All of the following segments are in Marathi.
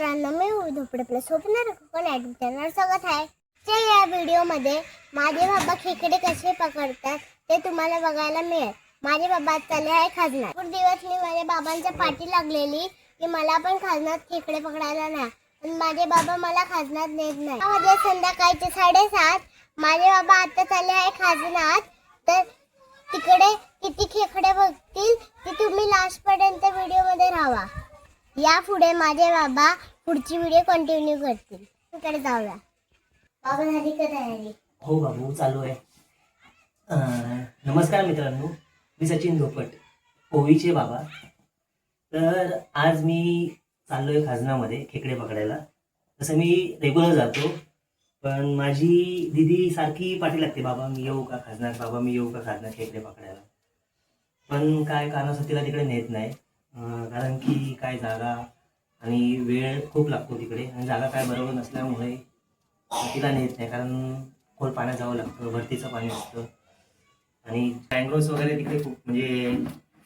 मित्रांनो, मी धोपडे प्लस स्वप्न कोकण चॅनल स्वागत आहे. या व्हिडिओमध्ये माझे बाबा खेकडे कसे पकडतात ते तुम्हाला बघायला मिळेल. माझे बाबा चालले आहे खाजनात. खूप दिवस मी माझ्या बाबांच्या पाठी लागलेली की मला पण खाजनात खेकडे पकडायला नाही, पण माझे बाबा मला खाजनात नेत नाही. म्हणजे संध्याकाळचे 7:30 माझे बाबा आता चालले आहे खाजनात. तर तिकडे किती खेकडे बघतील ते तुम्ही लास्ट पर्यंत व्हिडिओमध्ये राहा. या पुढे माझे बाबा पुढची व्हिडिओ कंटिन्यू करतील. तिकडे जाऊया. बाबा झाली का तयारी? हो बाबू, चालू आहे. नमस्कार मित्रांनो, मी सचिन धोपट, ओवीचे बाबा. तर आज मी चाललोय खाजनामध्ये खेकडे पकडायला. तसं मी रेग्युलर जातो, पण माझी दिदी सारखी पाठी लागते, बाबा मी येऊ का खाजनात, बाबा मी येऊ का खाजनात खेकडे पकडायला. पण काय कारणासाठी तिला तिकडे नेत नाही, कारण की काय जागा आणि वेळ खूप लागतो तिकडे, आणि जागा काय बरोबर नसल्यामुळे तिला नेत नाही. कारण खोल पाण्यात जावं लागतं, भरतीचं पाणी असतं, आणि मँग्रोव्स वगैरे तिकडे खूप, म्हणजे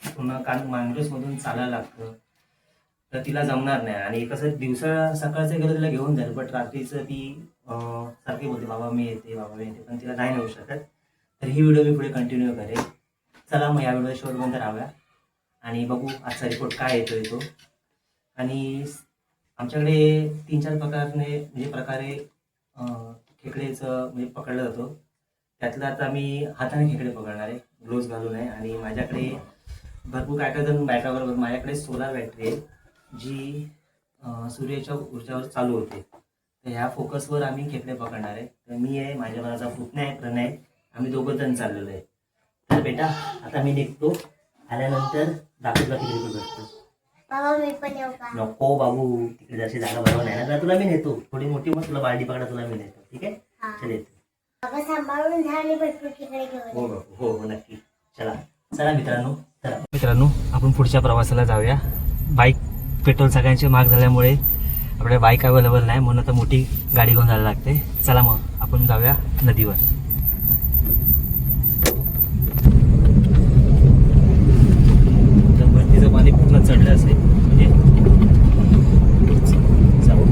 पूर्ण मँग्रोव्समधून चालायला लागतं. तर तिला जमणार नाही. आणि कसं दिवसा सकाळचं गेलं तिला घेऊन जाईल, बट रात्रीचं ती सारखी बोलते बाबा मी येते, बाबा मी येते, पण तिला नाही नेऊ शकत. तर ही व्हिडिओ मी पुढे कंटिन्यू करेल. चला मग या व्हिडिओ शेवटपर्यंत राहूया आणि बघू आजचा रिपोर्ट काय येतोय तो. आणि आमच्याकडे 3-4 प्रकारे खेकडेचं म्हणजे पकडलं जातो. त्यातलं आता मी हाताने खेकडे पकडणार आहे, ग्लोव्ज घालून आहे. आणि माझ्याकडे भरपूर काय जण बॅटरीवर, माझ्याकडे सोलार बॅटरी आहे जी सूर्याच्या ऊर्जावर चालू होते. तर ह्या फोकसवर आम्ही खेकडे पकडणार आहे. तर मी आहे, माझ्या मनाचा पुतण्या आहे प्रणय, आम्ही 2 जण चाललेलो आहे. तर बेटा आता मी निघतो, आल्यानंतर दाखवला किती रुपये भेटतो. बाबा मी पण येऊ का? नको बाबू, तिकडे जशी जागा बरोबर नाही ना, तुला मी नेतो. थोडी मोठी मग तुला बालडी पकडा, तुला मी नेतो. ठीक आहे, चल येतो. बाबा सांभाळून जा आणि भरपूर खेकडे घेऊन. हो हो हो नक्की. चला मित्रांनो, आपण पुढच्या प्रवासाला जाऊया. बाईक पेट्रोल सगळ्यांचे महाग झाल्यामुळे आपल्या बाईक अवेलेबल नाही, म्हणून आता मोठी गाडी घेऊन जायला लागते. चला मग आपण जाऊया नदीवर. भरतीचं पाणी पूर्ण चढलं असेल म्हणजे जाऊ.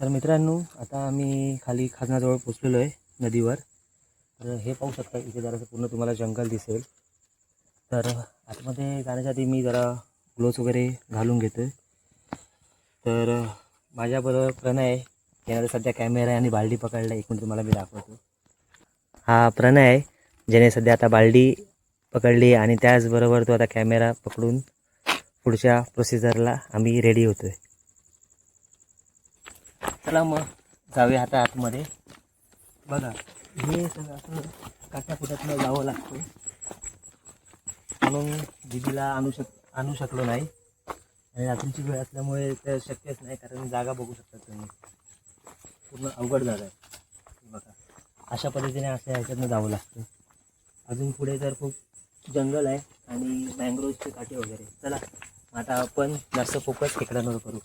तर मित्रांनो, आता आम्ही खाली खाजनाजवळ पोचलेलो आहे नदीवर. तर हे पाहू शकता, इथे जरासं पूर्ण तुम्हाला जंगल दिसेल. तर आतमध्ये जाण्याच्या आधी मी जरा ग्लोव्ज वगैरे घालून घेतो. तर माझ्याबरोबर प्रणय आहे, त्याने सध्या कॅमेरा आहे आणि बालडी पकडला. एक मिनिट तुम्हाला मी दाखवतो. हा प्रणय आहे, ज्याने सध्या आता बालडी पकडली, आणि त्याचबरोबर तो आता कॅमेरा पकडून पुढच्या प्रोसिजरला आम्ही रेडी होतो आहे. चला मग जाऊया आता आतमध्ये. बघा, हे सगळं असं काट्यापुट्यातनं जावं लागतं, म्हणून दिदीला आणू शकलो नाही. आणि रात्रीची वेळ असल्यामुळे तर शक्यच नाही, कारण जागा बघू शकता तुम्ही, पूर्ण अवघड जागा आहे. बघा, अशा पद्धतीने असं ह्याच्यातनं जावं लागतं. अजून पुढे तर खूप जंगल आहे आणि मँग्रोव्हची काठी वगैरे. चला आता आपण जास्त फोकस खेकड्यांवर करू.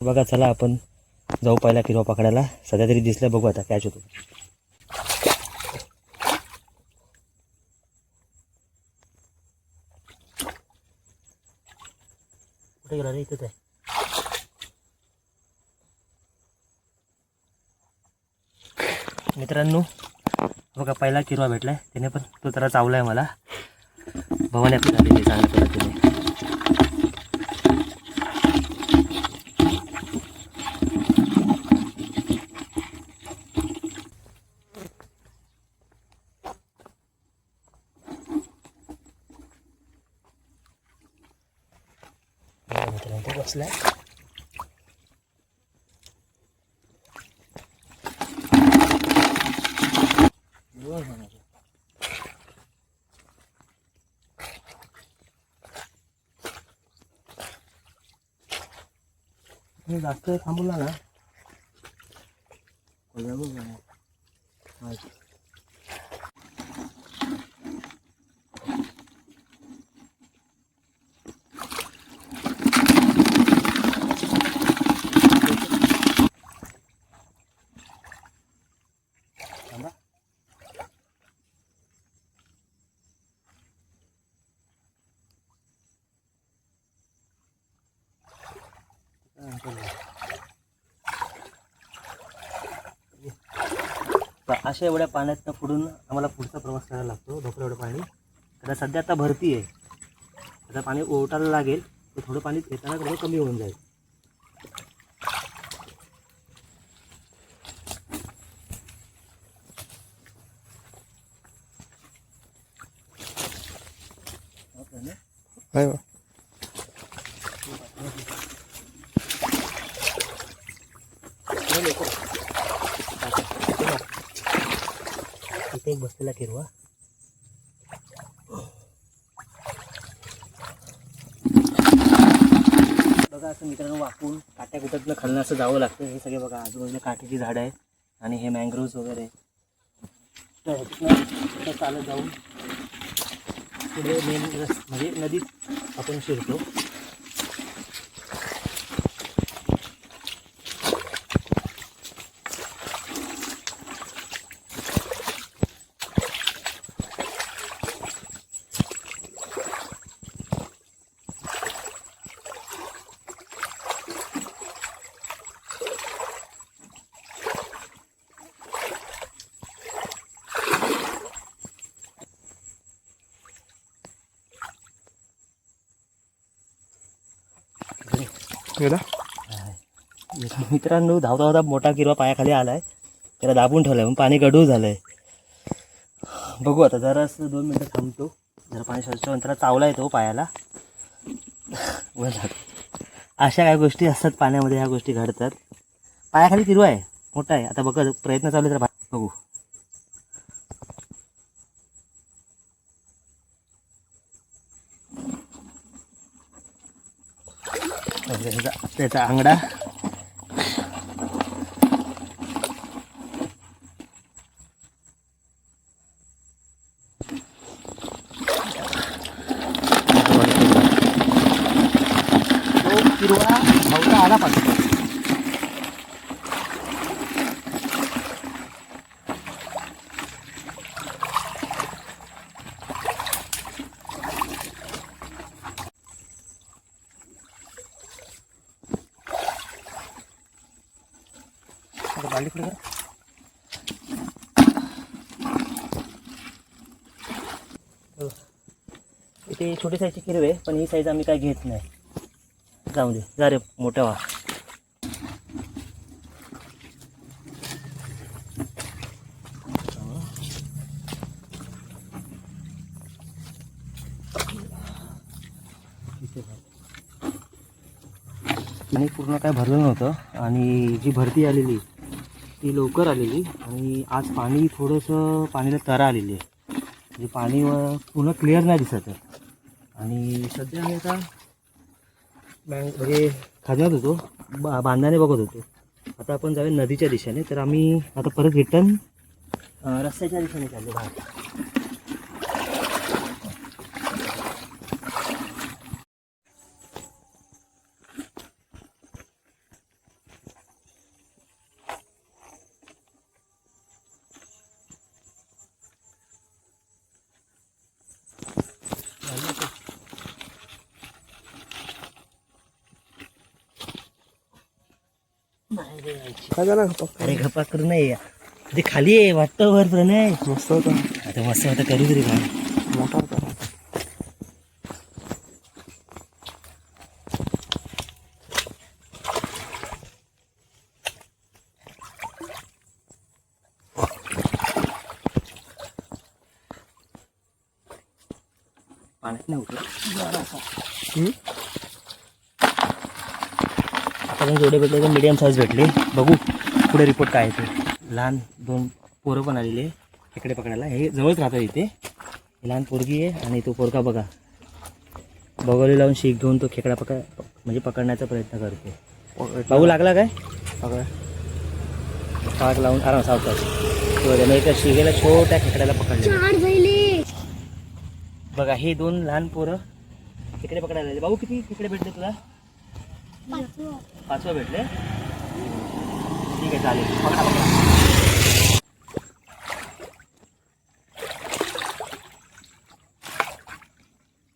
बघा, चला आपण जाऊ पहिला किरवा पकडायला. सध्या तरी दिसलं, बघू आता कॅच होतो. कुठे गेला रे? इथंच आहे. मित्रांनो बघा, पहिला किरवा भेटलाय, त्याने पण तो जरा चावलाय मला. भवानी आपली झालेली चांगल्या पद्धतीने. मित्रांनो बसलाय. जास्त थांबवला ना तर अशा एवढ्या पाण्यातनं पुढून आम्हाला पुढचा प्रवास करायला लागतो. भरपूर एवढं पाणी. आता सध्या आता भरती आहे. आता पाणी ओटायला लागेल तर थोडं पाणी येताना थोडं कमी होऊन जाईल. इथे एक बसलेला किरवा. बघा असं मित्रांनो वाकून काट्या कुट्यातनं खालनं असं जावं लागतं. हे सगळे बघा आजूबाजूला काठीची झाडं आहे आणि हे मँग्रोव्ज वगैरे. तर ह्यातनं चालत जाऊन पुढे मेन म्हणजे नदीत आपण शिरतो. मित्रांनो धावता धावता मोठा किरवा पायाखाली आलाय. त्याला दाबून ठेवलाय पण पाणी गढूळ झालंय. बघू आता जरासं 2 मिनटं थांबतो. जरा पाणी स्वच्छ त्याला चावला येतो पायाला. अशा काय गोष्टी असतात पाण्यामध्ये. ह्या गोष्टी घडतात. पायाखाली किरवा आहे मोठा आहे. आता बघा प्रयत्न चालू आहे तर बघू. त्याचा आंगडा किरवा धावता आला पाहिजे. बाली पुढे करा. इथे छोटी साईजची किरवे पण ही साईज आम्ही काय घेत नाही. जाऊ दे जा रे मोठ्या व्हा. पाणी पूर्ण काय भरलं नव्हतं आणि जी भरती आलेली ती लवकर आलेली आणि आज पाणी थोडंसं पाणीला तरा आलेली आहे. म्हणजे पाणी पूर्ण क्लिअर नाही दिसत आहे. आणि सध्या आम्ही आता म्हणजे खाजण्यात होतो. बांधाने बघत होतो. आता आपण जाऊया नदीच्या दिशेने. तर आम्ही आता परत रिटर्न रस्त्याच्या दिशेने चाललो बाहेर. अरे गप्पा करू नाही. ते खाली आहे वाटतं वर पण नाही. मस्त होतं. आता मस्त होतं करू तरी काय मोठा होता. पाण्यात नाही उठलं. आता पण जेवढे भेटले तर मीडियम साईज भेटले. बघू पुढे रिपोर्ट काय आहे ते. लहान 2 पोरं पण आलेले खेकडे पकडायला. हे जवळच राहतात इथे. ही लहान पोरगी आहे आणि तो पोरका बघा बगोली लावून शीख घेऊन तो खेकडा म्हणजे पकडण्याचा प्रयत्न करतो. बघू लागला काय पाक लावून आराम सावकाश. त्याने एका शिगेला छोट्या खेकड्याला पकडले. बघा हे 2 लहान पोरं खेकडे पकडायला आले. भाऊ किती खेकडे भेटले तुला? 5 भेटले. ठीक आहे चालेल. पकडा पकडा.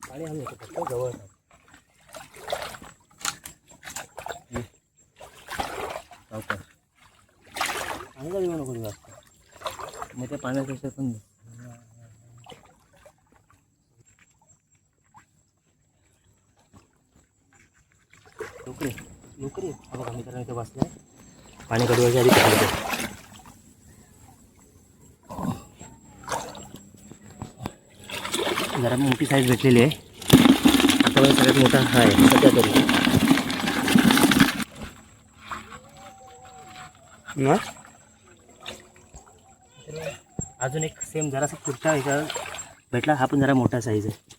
पाणी आलं होतं फक्त जवळ. आणि का येऊ नको जास्त. त्या पाण्यापेक्षा पण लोकरी लोकरी बघा मित्रांनो इथे बसलाय पाणी कडवायच्या आधी पकडतो. जरा मोठी साईज भेटलेली आहे आता पण सगळ्यात मोठा हा आहे सध्या तरी ना. अजून एक सेम जरासा पुढचा ह्याचा भेटला हा पण जरा मोठा साईज आहे.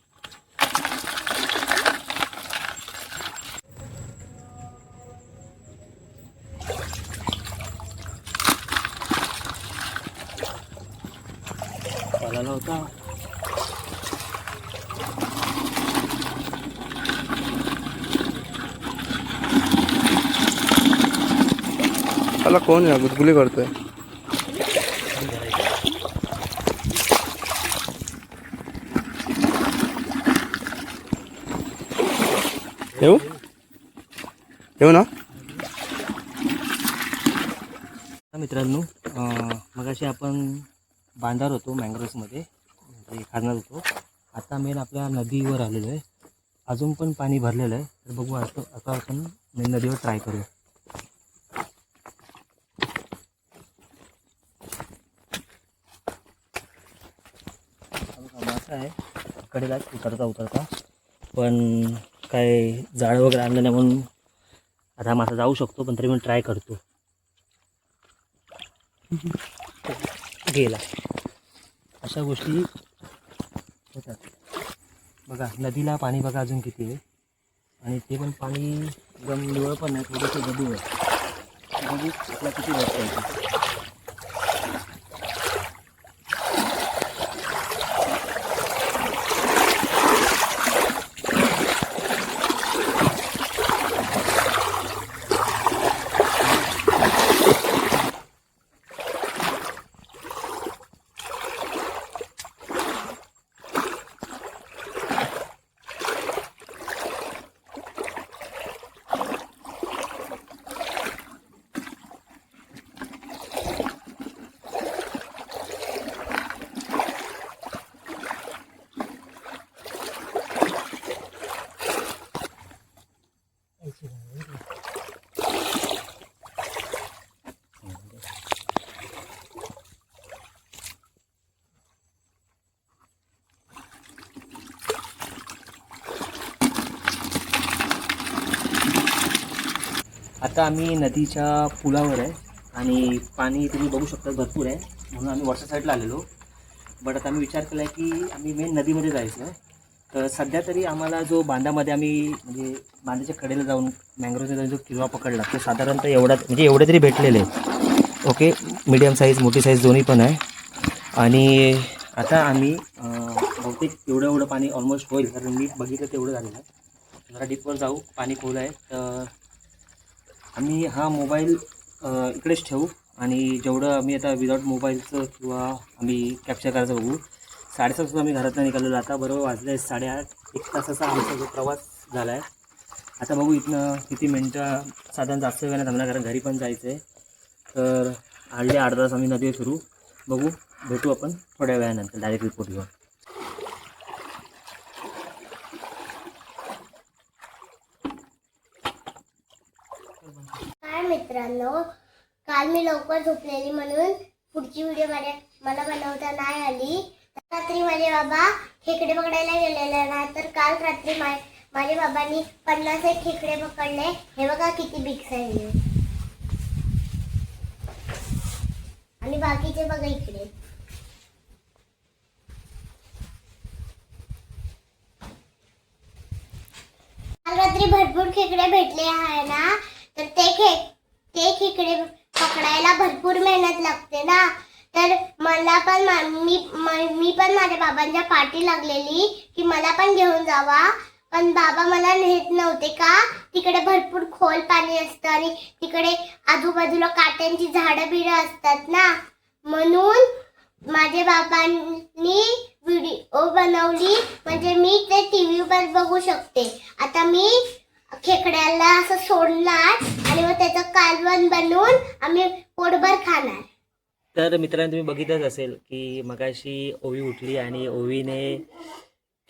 पळाला होता त्याला कोण आहे गुदगुली करतोय. येऊ येऊ ना. मित्रांनो मगाशी आपण बांधार होतो मँग्रोव्समध्ये म्हणजे खाजणार होतो. आता मेन आपल्या नदीवर आलेलो आहे. अजून पण पाणी भरलेलं आहे तर बघू आता आपण मेन नदीवर ट्राय करू. मासा आहे कडेला उतरता पण काय जाळं वगैरे आणलं नाही म्हणून आता मासा जाऊ शकतो पण तरी मी ट्राय करतो. गेला अशा गोष्टी होतात. बघा नदीला पाणी बघा अजून किती आहे आणि ते पण पाणी एकदम निवळ पण नाही थोडंसं गडू आहे. बघू आपला किती वाटतं. आता आम्ही नदीच्या पुलावर आहे आणि पाणी तुम्ही बघू शकता भरपूर आहे म्हणून आम्ही वरच्या साईडला आलेलो. बट आता आम्ही विचार केला आहे की आम्ही मेन नदीमध्ये जायचं आहे. तर सध्या तरी आम्हाला जो बांधामध्ये आम्ही म्हणजे बांधाच्या कडेला जाऊन मँग्रोवचा जो किल्वा पकडला तो साधारणतः एवढा म्हणजे एवढे तरी भेटलेले आहे. ओके मीडियम साईज मोठी साईज दोन्ही पण आहे. आणि आता आम्ही बहुतेक एवढं पाणी ऑलमोस्ट होईल कारण मी बघितलं तेवढं झालेलं आहे. जरा डीपवर जाऊ पाणी खोल आहे तर आम्ही हा मोबाईल इकडेच ठेवू आणि जेवढं आम्ही आता विदाऊट मोबाईलचं किंवा आम्ही कॅप्चर करायचं बघू. 7:30 वाजता आम्ही घरातून निघालेलो. आता बरोबर वाजले 8:30. 1 तासाचा आमचा जो प्रवास झाला आहे. आता बघू इथनं किती मिनटं साधारण जास्त वेळाने थांबणार कारण घरी पण जायचं आहे. तर हल्ली 8 तास आम्ही नदीवर फिरू. बघू भेटू आपण थोड्या वेळानंतर डायरेक्ट रिपोर्ट घेऊन. काय मित्रांनो काल मी लवकर झोपलेली म्हणून पुढची व्हिडिओ मला बनवता नाही आली. रात्री माझे बाबा खेकडे पकडायला गेलेले ना तर काल रात्री माझ्या बाबांनी 51 खेकडे पकडले. हे बघा किती बिग साईज आहे आणि बाकीचे बघा इकडे. काल रात्री भरपूर खेकडे भेटले आहे ना तर ते खेकडे पकडायला भरपूर मेहनत लागते ना. तर मला पण मी पण माझ्या बाबांच्या पाठी लागलेली की मला पण घेऊन जावा. पण बाबा मला नेत नव्हते का तिकडे भरपूर खोल पाणी असतं आणि तिकडे आजूबाजूला काट्यांची झाडं बिडं असतात ना. म्हणून माझ्या बाबांनी व्हिडिओ बनवली म्हणजे मी ते टीव्हीवर बघू शकते. आता मी खेकड्याला असं सोडणार आणि मग त्याचं कालवण बनवून आम्ही पोटभर खाणार. तर मित्रांनो तुम्ही बघितलंच असेल की मगाशी ओवी उठली आणि ओवीने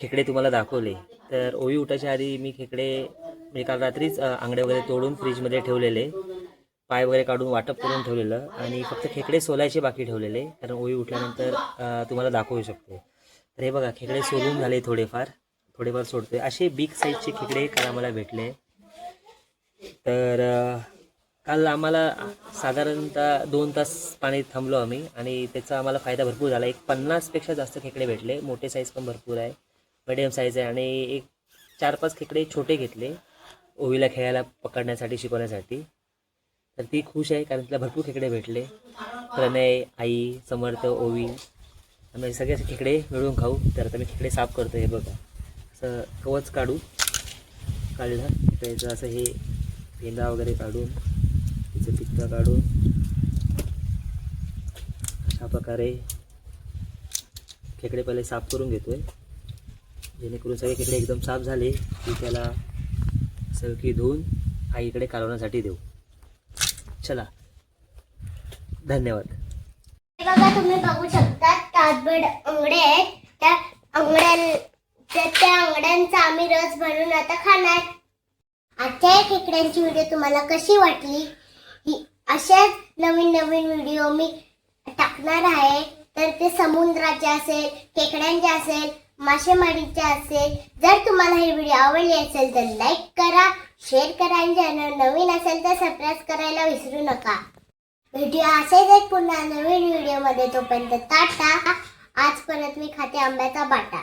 खेकडे तुम्हाला दाखवले. तर ओवी उठायच्या आधी मी खेकडे म्हणजे काल रात्रीच आंगडे वगैरे तोडून फ्रीजमध्ये ठेवलेले, पाय वगैरे काढून वाटप करून ठेवलेलं आणि फक्त खेकडे सोलायचे बाकी ठेवलेले, कारण ओवी उठल्यानंतर तुम्हाला दाखवू शकतो. तर हे बघा खेकडे सोलून झाले, थोडेफार सोडतोय. असे बिग साईजचे खेकडे काल आम्हाला भेटले. तर काल आम्हाला साधारणतः 2 तास पाणी थांबलो आम्ही आणि त्याचा आम्हाला फायदा भरपूर झाला. एक 50पेक्षा जास्त खेकडे भेटले. मोठे साईज पण भरपूर आहे, मिडियम साईज आहे आणि एक 4-5 खेकडे छोटे घेतले ओवीला खेळायला पकडण्यासाठी, शिकवण्यासाठी. तर ती खुश आहे कारण तिला भरपूर खेकडे भेटले. प्रणय, आई, समर्थ, ओवी आम्ही सगळे असे खेकडे मिळून खाऊ. तर आता मी खेकडे साफ करतो. हे बघा असं कवच काढलं त्याचं असं हे पेंदा वगैरे काढून, तिचं पित्त काढून अशा प्रकारे खेकडे पहिले साफ करून घेतोय, जेणेकरून सगळे खेकडे एकदम साफ झाले की त्याला सळकी धुवून आईकडे कालवण्यासाठी देऊ. चला, धन्यवाद. हे बघा तुम्ही बघू शकता ताटभर अंगडे आहेत. त्या अंगड्यांचा आम्ही रस बनवून आता खाणार. आजच्या या खेकड्यांची व्हिडिओ तुम्हाला कशी वाटली? अशाच नवीन व्हिडिओ मी टाकणार आहे. तर ते समुद्राचे असेल, खेकड्यांचे असेल, मासेमारीचे असेल. जर तुम्हाला ही व्हिडिओ आवडली असेल तर लाईक करा, शेअर करा आणि चॅनल नवीन असेल तर सबस्क्राईब करायला विसरू नका. व्हिडिओ असेच एक पुन्हा नवीन व्हिडिओमध्ये. तोपर्यंत टाटा. आज परत मी खाते आंब्याचा बाटा.